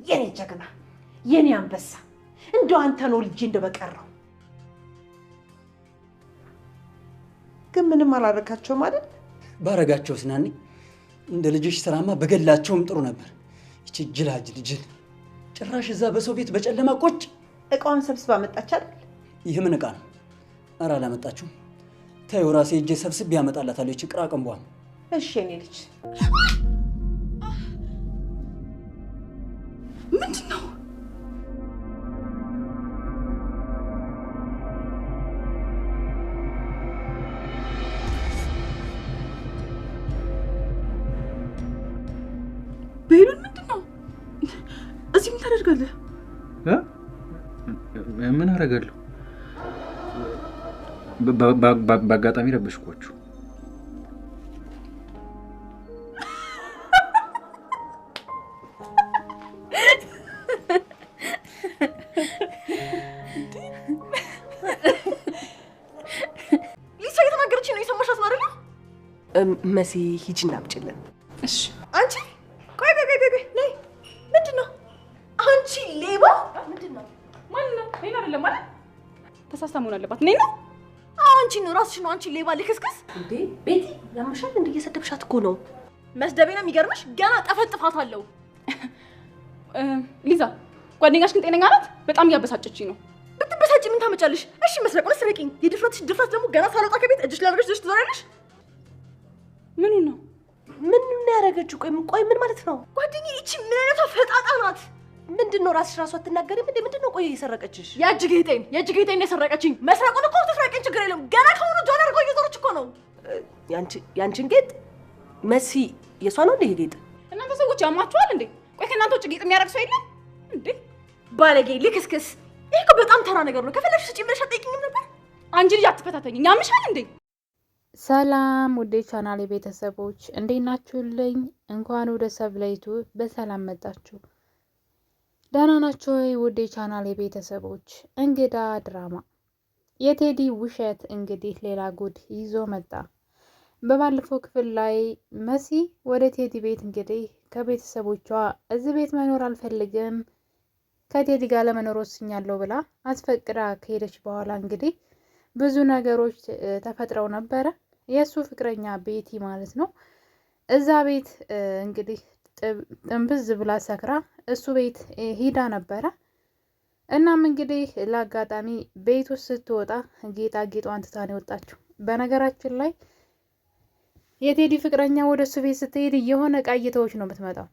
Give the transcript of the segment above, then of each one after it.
የኔ ጀግና የኔ አንበሳ እንደው አንተ ነው ልጅ እንደበቀረው ግን ምንም አላረካቸው ማለት ባረጋቸው ስናኒ እንደ ልጅሽ ስራማ በገላቸውም ጥሩ ነበር። እቺ ጅላጅል ልጅ ጭራሽ እዛ በሰው ቤት በጨለማ ቁጭ እቃውን ሰብስባ መጣች አይደል? ይህ ምን እቃ ነው? ኧረ አላመጣችሁም። ተይው ራሴ እጄ ሰብስቤ ያመጣላታለሁ። እቺ ቅራቅንቧ። እሺ የኔ ልጅ ምንድነው? ቤሉን ምንድነው? እዚህ ምን ታደርጋለህ? ምን አደርጋለሁ? በአጋጣሚ ረበሽኳችሁ። ሊሳ እየተናገረች ነው። የሰማሻት ነው አይደል? መሲ ሂጂና አምጪልን። እሺ አንቺ ቆይ ነይ። ምንድነው? አንቺ ሌባ! ምንድነው? ማን ነው? ነይ አይደለም ማለት ተሳስታ መሆን አለባት። ነይ ነው። አንቺ ነው ራስሽ ነው። አንቺ ሌባ ልክስክስ! እንዴ ቤቲ ያምሻል እንዴ? እየሰደብሻት እኮ ነው። መስደቤ ነው የሚገርምሽ። ገና ጠፈጥፋታለሁ። ሊዛ ጓደኛሽ ግን ጤነኛ ናት? በጣም እያበሳጨችኝ ነው። ብትበሳጭ ምን ታመጫለሽ? እሺ መስረቁን ስረቂኝ። የድፍረትሽ ድፍረት ደግሞ ገና ሳልወጣ ከቤት እጅሽ ላደረግሽ ደሽ ትዞሪያለሽ። ምኑ ነው? ምን ያደረገችው? ቆይ ምን ማለት ነው? ጓደኛዬ እቺ ምን አይነቷ ፈጣጣ ናት? ምንድነው ራስሽ ራሱ አትናገሪም እንዴ? ምንድነው? ቆይ የሰረቀችሽ? የእጅ ጌጤን የሰረቀችኝ። መስረቁን እኮ ትስረቂኝ፣ ችግር የለም። ገና ከሆኑ ጆን አድርጎ እየዞረች እኮ ነው። ያንቺን ጌጥ መሲ የሷ ነው እንዴ ጌጥ? እናንተ ሰዎች ያማችኋል እንዴ? ቆይ ከእናንተ ውጭ ጌጥ የሚያደርግ ሰው የለም እንዴ? ባለጌ ልክስክስ! ይሄ እኮ በጣም ተራ ነገር ነው። ከፈለግሽ ስጪኝ ብለሽ አትጠይቂኝም ነበር? አንቺ ልጅ አትፈታተኝ። ያምሻል እንዴ? ሰላም ወደ ቻናሌ ቤተሰቦች እንዴት ናችሁልኝ? እንኳን ወደ ሰብለይቱ በሰላም መጣችሁ። ደህና ናችሁ ወይ? ወደ ቻናሌ ቤተሰቦች እንግዳ ድራማ የቴዲ ውሸት እንግዲህ ሌላ ጉድ ይዞ መጣ። በባለፈው ክፍል ላይ መሲ ወደ ቴዲ ቤት እንግዲህ ከቤተሰቦቿ እዚህ ቤት መኖር አልፈልግም ከቴዲ ጋር ለመኖር ወስኛለሁ ብላ አስፈቅዳ ከሄደች በኋላ እንግዲህ ብዙ ነገሮች ተፈጥረው ነበረ። የእሱ ፍቅረኛ ቤቲ ማለት ነው እዛ ቤት እንግዲህ ጥንብዝ ብላ ሰክራ እሱ ቤት ሂዳ ነበረ። እናም እንግዲህ ለአጋጣሚ ቤት ውስጥ ስትወጣ ጌጣጌጧን ትታ ነው የወጣችው። በነገራችን ላይ የቴዲ ፍቅረኛ ወደ እሱ ቤት ስትሄድ የሆነ እቃ እየተወች ነው የምትመጣው።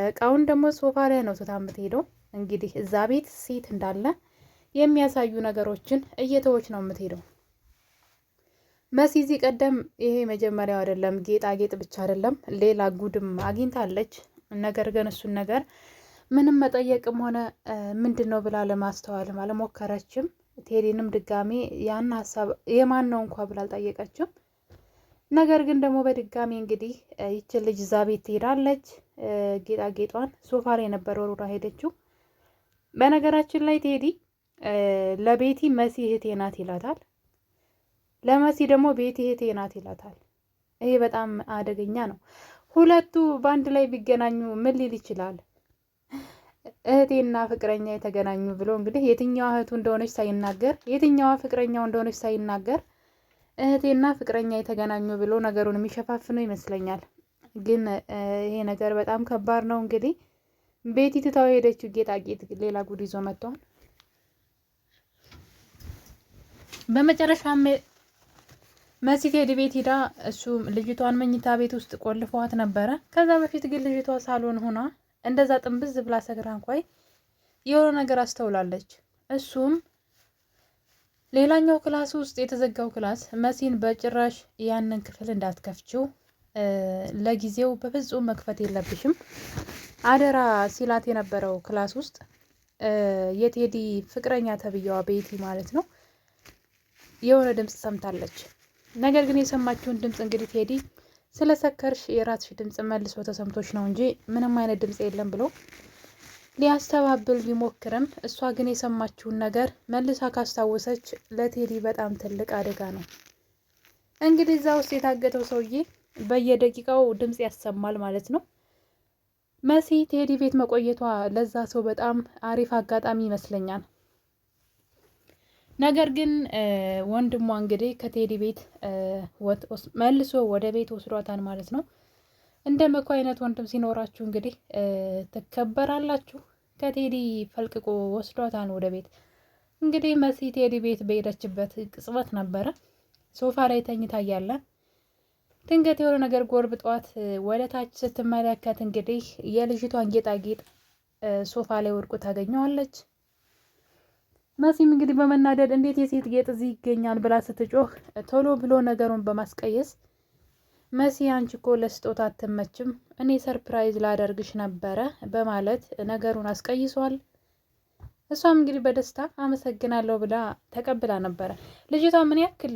እቃውን ደግሞ ሶፋ ላይ ነው ትታ የምትሄደው። እንግዲህ እዛ ቤት ሴት እንዳለ የሚያሳዩ ነገሮችን እየተወች ነው የምትሄደው። መሲ እዚህ ቀደም ይሄ መጀመሪያው አይደለም፣ ጌጣጌጥ ብቻ አይደለም ሌላ ጉድም አግኝታለች። ነገር ግን እሱን ነገር ምንም መጠየቅም ሆነ ምንድን ነው ብላ ለማስተዋልም አልሞከረችም። ቴዲንም ድጋሜ ያን ሀሳብ የማን ነው እንኳ ብላ አልጠየቀችም። ነገር ግን ደግሞ በድጋሚ እንግዲህ ይችን ልጅ እዛ ቤት ትሄዳለች። ጌጣጌጧን ሶፋ ላይ ነበር ወርውራ ሄደችው። በነገራችን ላይ ቴዲ ለቤቲ መሲ እህቴ ናት ይላታል፣ ለመሲ ደግሞ ቤቲ እህቴ ናት ይላታል። ይሄ በጣም አደገኛ ነው። ሁለቱ በአንድ ላይ ቢገናኙ ምን ሊል ይችላል? እህቴና ፍቅረኛ የተገናኙ ብሎ እንግዲህ የትኛዋ እህቱ እንደሆነች ሳይናገር የትኛዋ ፍቅረኛው እንደሆነች ሳይናገር እህቴና ፍቅረኛ የተገናኙ ብሎ ነገሩን የሚሸፋፍነው ይመስለኛል። ግን ይሄ ነገር በጣም ከባድ ነው። እንግዲህ ቤቲ ትታው ሄደችው ጌጣጌጥ ሌላ ጉድ ይዞ መጥቷል። በመጨረሻም መሲ ቴዲ ቤት ሂዳ እሱ ልጅቷን መኝታ ቤት ውስጥ ቆልፈዋት ነበረ። ከዛ በፊት ግን ልጅቷ ሳሎን ሆና እንደዛ ጥንብዝ ብላ ሰግራ እንኳን የሆነ ነገር አስተውላለች። እሱም ሌላኛው ክላስ ውስጥ የተዘጋው ክላስ መሲን በጭራሽ ያንን ክፍል እንዳትከፍችው፣ ለጊዜው በፍጹም መክፈት የለብሽም አደራ ሲላት የነበረው ክላስ ውስጥ የቴዲ ፍቅረኛ ተብያዋ ቤቲ ማለት ነው የሆነ ድምፅ ሰምታለች። ነገር ግን የሰማችውን ድምፅ እንግዲህ ቴዲ ስለሰከርሽ የራስሽ ድምፅ መልሶ ተሰምቶች ነው እንጂ ምንም አይነት ድምፅ የለም ብሎ ሊያስተባብል ቢሞክርም እሷ ግን የሰማችውን ነገር መልሳ ካስታወሰች ለቴዲ በጣም ትልቅ አደጋ ነው። እንግዲህ እዛ ውስጥ የታገተው ሰውዬ በየደቂቃው ድምፅ ያሰማል ማለት ነው። መሲ ቴዲ ቤት መቆየቷ ለዛ ሰው በጣም አሪፍ አጋጣሚ ይመስለኛል። ነገር ግን ወንድሟ እንግዲህ ከቴዲ ቤት መልሶ ወደ ቤት ወስዷታል ማለት ነው። እንደ መኩ አይነት ወንድም ሲኖራችሁ እንግዲህ ትከበራላችሁ። ከቴዲ ፈልቅቆ ወስዷታል ወደ ቤት። እንግዲህ መሲ ቴዲ ቤት በሄደችበት ቅጽበት ነበረ ሶፋ ላይ ተኝታ እያለ ድንገት የሆነ ነገር ጎርብጧት ወደ ታች ስትመለከት እንግዲህ የልጅቷን ጌጣጌጥ ሶፋ ላይ ወድቆ ታገኘዋለች። መሲም እንግዲህ በመናደድ እንዴት የሴት ጌጥ እዚህ ይገኛል ብላ ስትጮህ ቶሎ ብሎ ነገሩን በማስቀየስ መሲ አንቺ እኮ ለስጦታ አትመችም፣ እኔ ሰርፕራይዝ ላደርግሽ ነበረ በማለት ነገሩን አስቀይሷል። እሷም እንግዲህ በደስታ አመሰግናለሁ ብላ ተቀብላ ነበረ። ልጅቷ ምን ያክል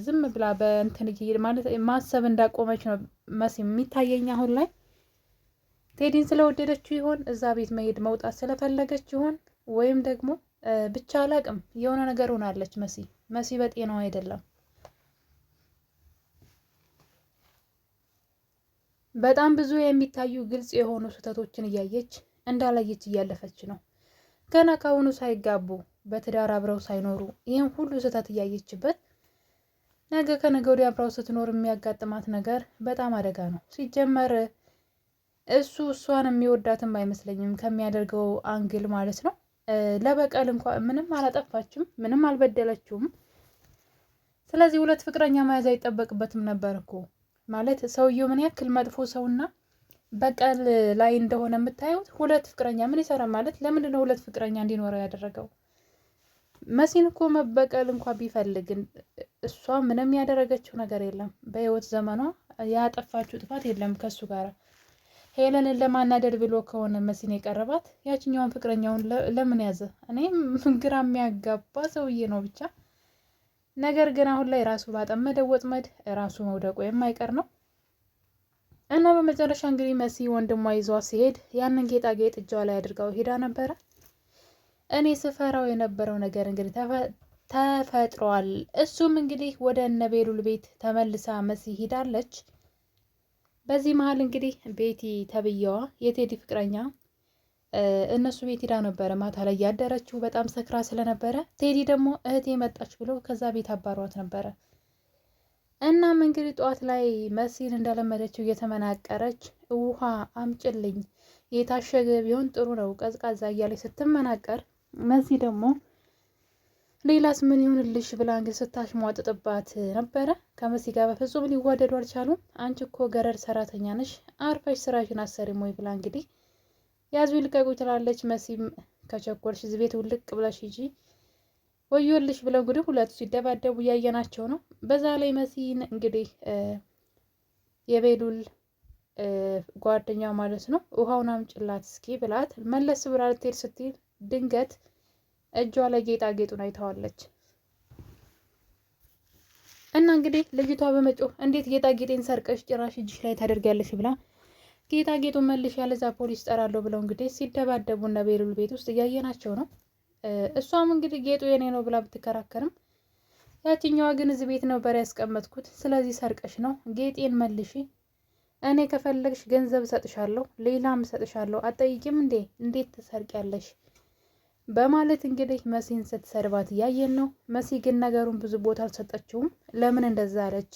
ዝም ብላ በእንትን ማለት ማሰብ እንዳቆመች ነው መሲ የሚታየኝ አሁን ላይ። ቴዲን ስለወደደችው ይሆን እዛ ቤት መሄድ መውጣት ስለፈለገች ይሆን ወይም ደግሞ ብቻ አላቅም፣ የሆነ ነገር ሆናለች መሲ በጤናው አይደለም። በጣም ብዙ የሚታዩ ግልጽ የሆኑ ስህተቶችን እያየች እንዳላየች እያለፈች ነው። ገና ካሁኑ ሳይጋቡ በትዳር አብረው ሳይኖሩ ይህን ሁሉ ስህተት እያየችበት ነገ ከነገ ወዲያ አብረው ስትኖር የሚያጋጥማት ነገር በጣም አደጋ ነው። ሲጀመር እሷን የሚወዳትም አይመስለኝም ከሚያደርገው አንግል ማለት ነው። ለበቀል እንኳን ምንም አላጠፋችም፣ ምንም አልበደለችውም። ስለዚህ ሁለት ፍቅረኛ መያዝ አይጠበቅበትም ነበር እኮ ማለት ሰውየው ምን ያክል መጥፎ ሰውና በቀል ላይ እንደሆነ የምታዩት። ሁለት ፍቅረኛ ምን ይሰራል ማለት ለምንድን ነው ሁለት ፍቅረኛ እንዲኖረው ያደረገው? መሲን እኮ መበቀል እንኳ ቢፈልግ እሷ ምንም ያደረገችው ነገር የለም። በህይወት ዘመኗ ያጠፋችው ጥፋት የለም ከሱ ጋር። ሄለንን ለማናደድ ብሎ ከሆነ መሲን የቀረባት ያችኛውን ፍቅረኛውን ለምን ያዘ? እኔም ግራ የሚያጋባ ሰውዬ ነው ብቻ። ነገር ግን አሁን ላይ ራሱ ባጠመደው ወጥመድ ራሱ መውደቁ የማይቀር ነው እና በመጨረሻ እንግዲህ መሲ ወንድሟ ይዟ ሲሄድ ያንን ጌጣጌጥ እጇ ላይ አድርጋው ሄዳ ነበረ። እኔ ስፈራው የነበረው ነገር እንግዲህ ተፈጥሯል። እሱም እንግዲህ ወደ እነ ቤሉል ቤት ተመልሳ መሲ ሂዳለች። በዚህ መሀል እንግዲህ ቤቲ ተብዬዋ የቴዲ ፍቅረኛ እነሱ ቤት ሂዳ ነበረ ማታ ላይ ያደረችው በጣም ሰክራ ስለነበረ። ቴዲ ደግሞ እህቴ መጣች ብሎ ከዛ ቤት አባሯት ነበረ። እናም እንግዲህ ጠዋት ላይ መሲን እንደለመደችው እየተመናቀረች ውሃ አምጭልኝ የታሸገ ቢሆን ጥሩ ነው ቀዝቃዛ እያለች ስትመናቀር፣ መሲ ደግሞ ሌላስ ምን ይሁንልሽ ብላ እንግዲህ ስታሽሟጥጥባት ነበረ። ከመሲ ጋር በፍጹም ሊዋደዱ አልቻሉም። አንቺ እኮ ገረድ ሰራተኛ ነሽ፣ አርፈሽ ስራሽን አሰሪም ወይ ብላ እንግዲህ ያዙ ይልቀቁ ትላለች። መሲም ከቸኮልሽ እዚህ ቤት ውልቅ ብለሽ ሂጂ ወዮልሽ ብለው እንግዲህ ሁለቱ ሲደባደቡ እያየናቸው ነው። በዛ ላይ መሲን እንግዲህ የቤሉል ጓደኛ ማለት ነው ውሃውን አምጭላት እስኪ ብላት መለስ ብላ ልትሄድ ስትል ድንገት እጇ ላይ ጌጣጌጡን አይተዋለች እና እንግዲህ ልጅቷ በመጮህ እንዴት ጌጣጌጤን ሰርቀሽ ጭራሽ እጅሽ ላይ ታደርጊያለሽ ብላ ጌጣጌጡን መልሽ ያለዛ ፖሊስ ጠራለሁ ብለው እንግዲህ ሲደባደቡ እና ቤሉል ቤት ውስጥ እያየናቸው ነው። እሷም እንግዲህ ጌጡ የኔ ነው ብላ ብትከራከርም ያችኛዋ ግን እዚህ ቤት ነበር ያስቀመጥኩት፣ ስለዚህ ሰርቀሽ ነው ጌጤን መልሺ፣ እኔ ከፈለግሽ ገንዘብ እሰጥሻለሁ፣ ሌላም እሰጥሻለሁ፣ አትጠይቂም እንዴ እንዴት ትሰርቂያለሽ በማለት እንግዲህ መሲን ስትሰርባት እያየን ነው። መሲ ግን ነገሩን ብዙ ቦታ አልሰጠችውም። ለምን እንደዛ አለች?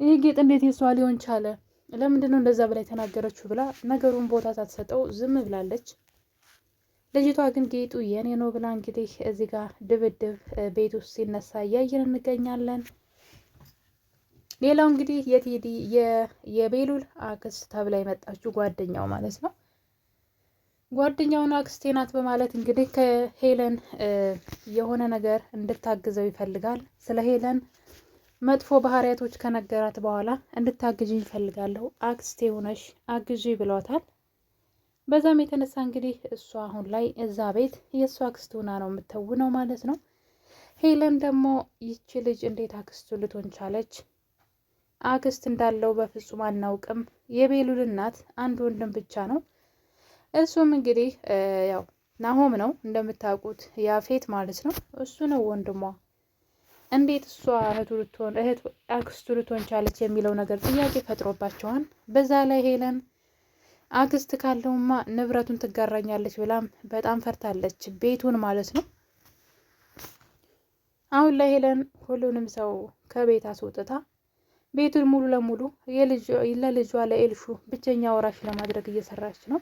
ይህ ጌጥ እንዴት የሷ ሊሆን ቻለ? ለምንድን ነው እንደዛ ብላ የተናገረችው ብላ ነገሩን ቦታ ሳትሰጠው ዝም ብላለች። ልጅቷ ግን ጌጡ የኔ ነው ብላ እንግዲህ እዚህ ጋር ድብድብ ቤት ውስጥ ሲነሳ እያየን እንገኛለን። ሌላው እንግዲህ የቴዲ የቤሉል አክስት ተብላ የመጣችው ጓደኛው ማለት ነው። ጓደኛውን አክስቴ ናት በማለት እንግዲህ ከሄለን የሆነ ነገር እንድታግዘው ይፈልጋል። ስለ ሄለን መጥፎ ባህሪያቶች ከነገራት በኋላ እንድታግዥ ይፈልጋለሁ፣ አክስቴ ሆነሽ አግዥ ብሏታል። በዛም የተነሳ እንግዲህ እሷ አሁን ላይ እዛ ቤት የእሷ አክስት ሆና ነው የምትውነው ማለት ነው። ሄለን ደግሞ ይቺ ልጅ እንዴት አክስቱ ልትሆን ቻለች? አክስት እንዳለው በፍጹም አናውቅም። የቤሉል እናት አንድ ወንድም ብቻ ነው። እሱም እንግዲህ ያው ናሆም ነው እንደምታውቁት፣ ያፌት ማለት ነው። እሱ ነው ወንድሟ። እንዴት እሷ አክስቱ ልትሆን ቻለች የሚለው ነገር ጥያቄ ፈጥሮባቸዋል። በዛ ላይ ሄለን አክስት ካለውማ ንብረቱን ትጋራኛለች ብላም በጣም ፈርታለች፣ ቤቱን ማለት ነው። አሁን ላይ ሄለን ሁሉንም ሰው ከቤት አስወጥታ ቤቱን ሙሉ ለሙሉ ለልጇ ለኤልሹ ብቸኛ ወራሽ ለማድረግ እየሰራች ነው።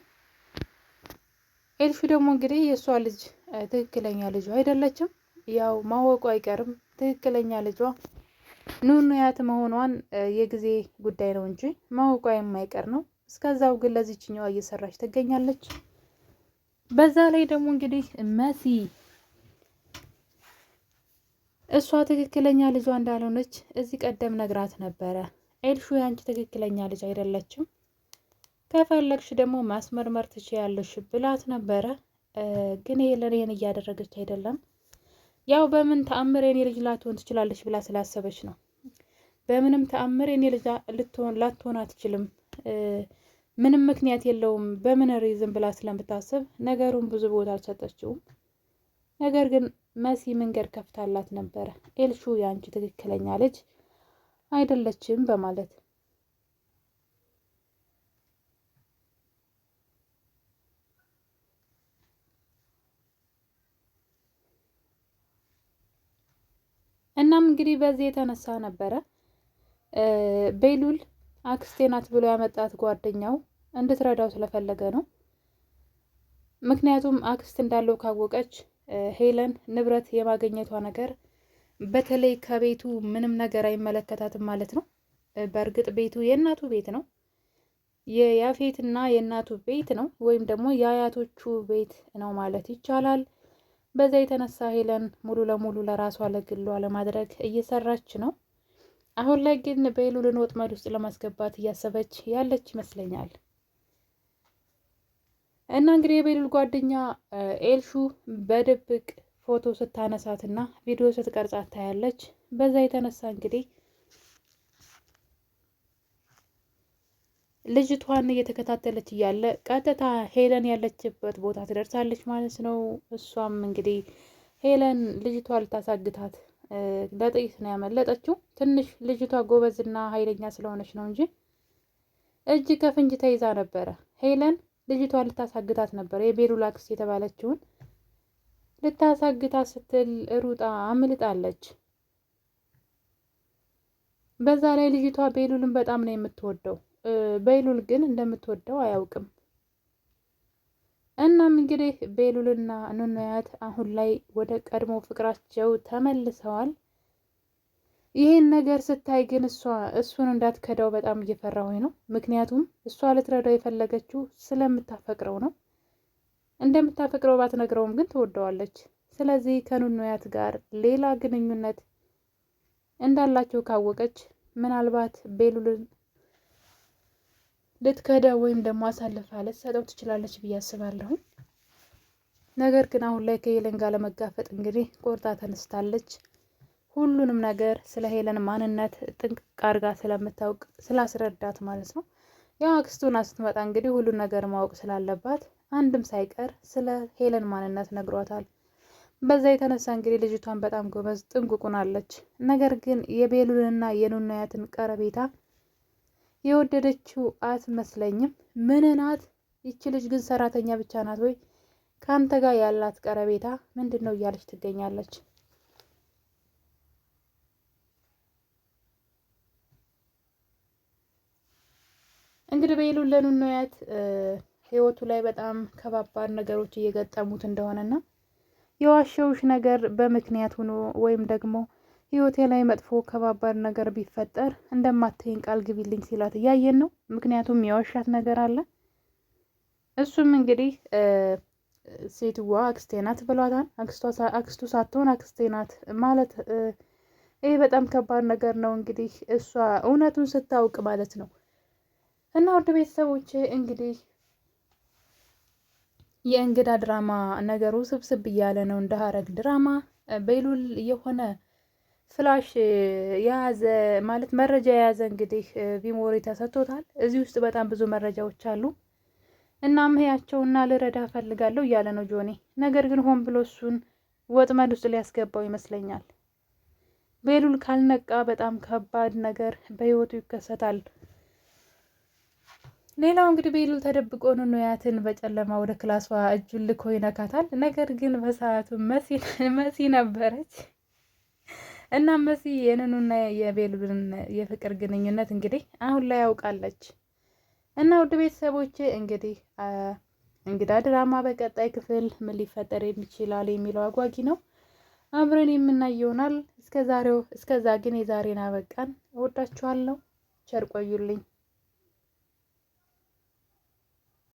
ኤልሹ ደግሞ እንግዲህ የእሷ ልጅ ትክክለኛ ልጇ አይደለችም። ያው ማወቁ አይቀርም ትክክለኛ ልጇ ኑኑያት መሆኗን የጊዜ ጉዳይ ነው እንጂ ማወቋ የማይቀር ነው። እስከዛው ግን ለዚችኛዋ እየሰራች ትገኛለች። በዛ ላይ ደግሞ እንግዲህ መሲ እሷ ትክክለኛ ልጇ እንዳልሆነች እዚህ ቀደም ነግራት ነበረ። ኤልሹ ያንቺ ትክክለኛ ልጅ አይደለችም፣ ከፈለግሽ ደግሞ ማስመርመር ትችያለሽ ብላት ነበረ። ግን ሄለን እያደረገች አይደለም። ያው በምን ተአምር የኔ ልጅ ላትሆን ትችላለች ብላ ስላሰበች ነው። በምንም ተአምር የኔ ልጅ ላትሆን አትችልም፣ ምንም ምክንያት የለውም በምን ሪዝም ብላ ስለምታስብ ነገሩን ብዙ ቦታ አልሰጠችውም። ነገር ግን መሲ መንገድ ከፍታላት ነበረ፣ ኤልሹ ያንቺ ትክክለኛ ልጅ አይደለችም በማለት እናም እንግዲህ በዚህ የተነሳ ነበረ ቤሉል አክስቴ ናት ብሎ ያመጣት ጓደኛው እንድትረዳው ስለፈለገ ነው። ምክንያቱም አክስት እንዳለው ካወቀች ሄለን ንብረት የማገኘቷ ነገር በተለይ ከቤቱ ምንም ነገር አይመለከታትም ማለት ነው። በእርግጥ ቤቱ የእናቱ ቤት ነው፣ የያፌትና የእናቱ ቤት ነው፣ ወይም ደግሞ የአያቶቹ ቤት ነው ማለት ይቻላል። በዛ የተነሳ ሄለን ሙሉ ለሙሉ ለራሷ ለግሏ ለማድረግ እየሰራች ነው። አሁን ላይ ግን ቤሉልን ወጥመድ ውስጥ ለማስገባት እያሰበች ያለች ይመስለኛል። እና እንግዲህ የቤሉል ጓደኛ ኤልሹ በድብቅ ፎቶ ስታነሳትና ቪዲዮ ስትቀርጻት ታያለች። በዛ የተነሳ እንግዲህ ልጅቷን እየተከታተለች እያለ ቀጥታ ሄለን ያለችበት ቦታ ትደርሳለች ማለት ነው። እሷም እንግዲህ ሄለን ልጅቷ ልታሳግታት ለጥይት ነው ያመለጠችው። ትንሽ ልጅቷ ጎበዝና ኃይለኛ ስለሆነች ነው እንጂ እጅ ከፍንጅ ተይዛ ነበረ። ሄለን ልጅቷ ልታሳግታት ነበረ፣ የቤሉል አክስት የተባለችውን ልታሳግታት ስትል ሩጣ አምልጣለች። በዛ ላይ ልጅቷ ቤሉልን በጣም ነው የምትወደው። ቤሉል ግን እንደምትወደው አያውቅም። እናም እንግዲህ ቤሉልና ኑኑያት አሁን ላይ ወደ ቀድሞ ፍቅራቸው ተመልሰዋል። ይህን ነገር ስታይ ግን እሱን እንዳትከዳው በጣም እየፈራሁኝ ነው። ምክንያቱም እሷ ልትረዳው የፈለገችው ስለምታፈቅረው ነው። እንደምታፈቅረው ባትነግረውም ግን ትወደዋለች። ስለዚህ ከኑኑያት ጋር ሌላ ግንኙነት እንዳላቸው ካወቀች ምናልባት ቤሉልን ልትከዳ ወይም ደግሞ አሳልፋ ልትሰጠው ትችላለች ብዬ አስባለሁ። ነገር ግን አሁን ላይ ከሄለን ጋር ለመጋፈጥ እንግዲህ ቆርጣ ተነስታለች። ሁሉንም ነገር ስለ ሄለን ማንነት ጥንቅቅ አድርጋ ስለምታውቅ ስላስረዳት ማለት ነው። ያው አክስቱና ስትመጣ እንግዲህ ሁሉን ነገር ማወቅ ስላለባት አንድም ሳይቀር ስለ ሄለን ማንነት ነግሯታል። በዛ የተነሳ እንግዲህ ልጅቷን በጣም ጎበዝ ጥንቁቁናለች። ነገር ግን የቤሉልንና የኑኑያትን ቀረቤታ የወደደችው አትመስለኝም። ምን ናት ይቺ ልጅ ግን? ሰራተኛ ብቻ ናት ወይ? ከአንተ ጋር ያላት ቀረቤታ ምንድን ነው እያለች ትገኛለች። እንግዲህ ቤሉል ለኑኑያት ህይወቱ ላይ በጣም ከባባድ ነገሮች እየገጠሙት እንደሆነና የዋሸውሽ ነገር በምክንያት ሆኖ ወይም ደግሞ ህይወቴ ላይ መጥፎ ከባባድ ነገር ቢፈጠር እንደማትይኝ ቃል ግቢልኝ ሲላት እያየን ነው። ምክንያቱም የዋሻት ነገር አለ። እሱም እንግዲህ ሴትዋ አክስቴ ናት ብሏታል። አክስቱ ሳትሆን አክስቴ ናት ማለት ይህ በጣም ከባድ ነገር ነው። እንግዲህ እሷ እውነቱን ስታውቅ ማለት ነው። እና ውድ ቤተሰቦች እንግዲህ የእንግዳ ድራማ ነገሩ ስብስብ እያለ ነው። እንደ ሀረግ ድራማ ቤሉል የሆነ ፍላሽ የያዘ ማለት መረጃ የያዘ እንግዲህ ቪሞሪ ተሰጥቶታል። እዚህ ውስጥ በጣም ብዙ መረጃዎች አሉ። እናም ያቸውና ልረዳ ፈልጋለሁ እያለ ነው ጆኒ። ነገር ግን ሆን ብሎ እሱን ወጥመድ ውስጥ ሊያስገባው ይመስለኛል። ቤሉል ካልነቃ በጣም ከባድ ነገር በህይወቱ ይከሰታል። ሌላው እንግዲህ ቤሉል ተደብቆ ኑኑያትን በጨለማ ወደ ክላሷ እጁን ልኮ ይነካታል። ነገር ግን በሰዓቱ መሲ ነበረች እና መሲ የኑኑና የቤሉልን የፍቅር ግንኙነት እንግዲህ አሁን ላይ ያውቃለች። እና ውድ ቤተሰቦች እንግዲህ እንግዳ ድራማ በቀጣይ ክፍል ምን ሊፈጠር ይችላል የሚለው አጓጊ ነው። አብረን የምናይ ይሆናል። እስከዛ ግን የዛሬን አበቃን። እወዳችኋለሁ። ቸር ቆዩልኝ።